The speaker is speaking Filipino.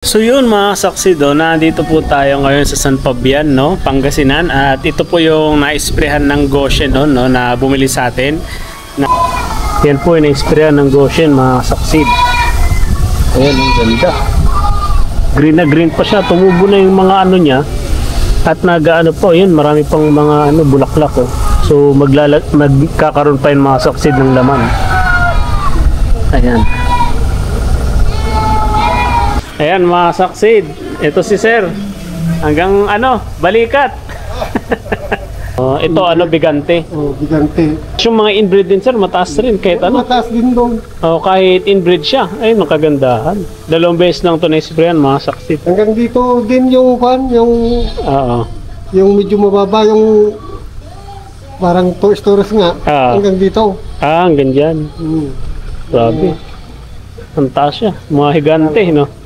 So yun mga saksido, nandito po tayo ngayon sa San Fabian, no, Pangasinan, at ito po yung na-isprehan ng Goshen no, na bumili sa atin. Yan po yung na-isprehan ng Goshen mga saksid. Ayan, ang ganda. Green na green pa siya, tumubo na yung mga ano niya. At nag-ano po, yun, marami pang mga ano, bulaklak. Oh. So magkakaroon pa yung mga saksid ng laman. Ayan. Ayan mga saksid, ito si Sir. Hanggang ano, balikat. Ito ano, bigante. Oh, bigante. Yung mga inbreed din Sir, mataas rin kahit ano. Mataas din doon. Kahit inbreed siya, ay makagandahan. Dalawang beses lang ito na-sprayan mga saksid. Hanggang dito din yung pan, yung medyo mababa, yung parang stories nga. Hanggang dito. Hanggang dyan. Grabe. Ang taas siya, mga higante, no?